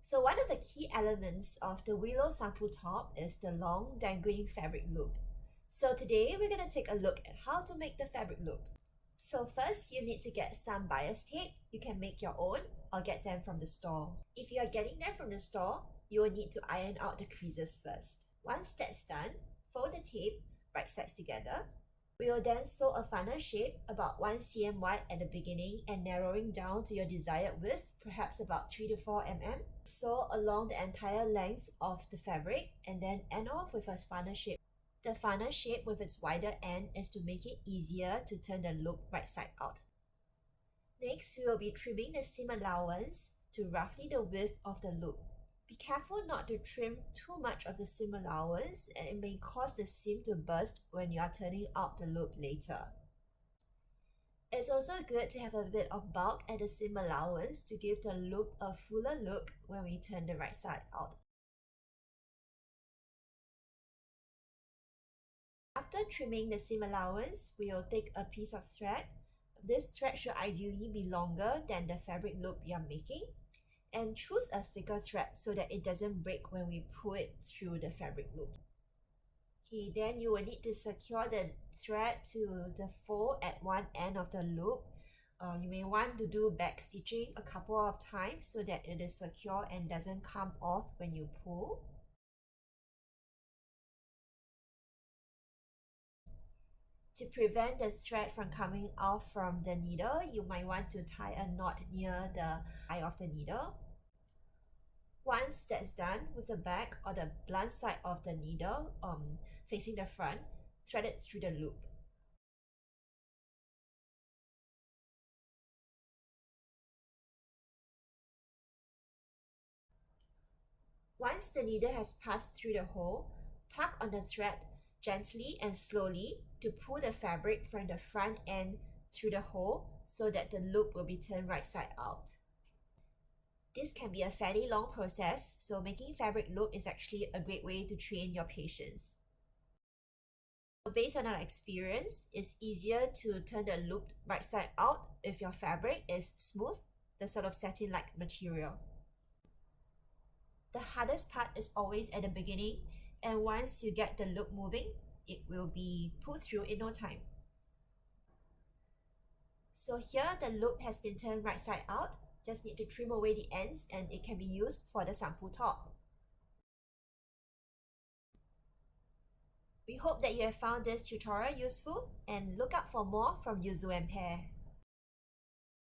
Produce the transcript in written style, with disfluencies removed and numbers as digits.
So one of the key elements of the Willow Samfu top is the long dangling fabric loop. So today we're going to take a look at how to make the fabric loop. So first you need to get some bias tape. You can make your own or get them from the store. If you are getting them from the store, you will need to iron out the creases first. Once that's done, fold the tape right sides together. We will then sew a funnel shape about 1 cm wide at the beginning and narrowing down to your desired width, perhaps about 3 to 4 mm. Sew along the entire length of the fabric and then end off with a funnel shape. The funnel shape with its wider end is to make it easier to turn the loop right side out. Next, we will be trimming the seam allowance to roughly the width of the loop. Be careful not to trim too much of the seam allowance, and it may cause the seam to burst when you are turning out the loop later. It's also good to have a bit of bulk at the seam allowance to give the loop a fuller look when we turn the right side out. After trimming the seam allowance, we will take a piece of thread. This thread should ideally be longer than the fabric loop you are making, and choose a thicker thread so that it doesn't break when we pull it through the fabric loop. Okay, then you will need to secure the thread to the fold at one end of the loop. You may want to do back stitching a couple of times so that it is secure and doesn't come off when you pull. To prevent the thread from coming off from the needle, you might want to tie a knot near the eye of the needle. Once that's done, with the back or the blunt side of the needle facing the front, thread it through the loop. Once the needle has passed through the hole, tug on the thread gently and slowly to pull the fabric from the front end through the hole so that the loop will be turned right side out. This can be a fairly long process, so making fabric loop is actually a great way to train your patience. So based on our experience, it's easier to turn the loop right side out if your fabric is smooth, the sort of satin-like material. The hardest part is always at the beginning, and once you get the loop moving, it will be pulled through in no time. So here the loop has been turned right side out. Just need to trim away the ends and it can be used for the Samfu top. We hope that you have found this tutorial useful and look out for more from Yuzu and Pair.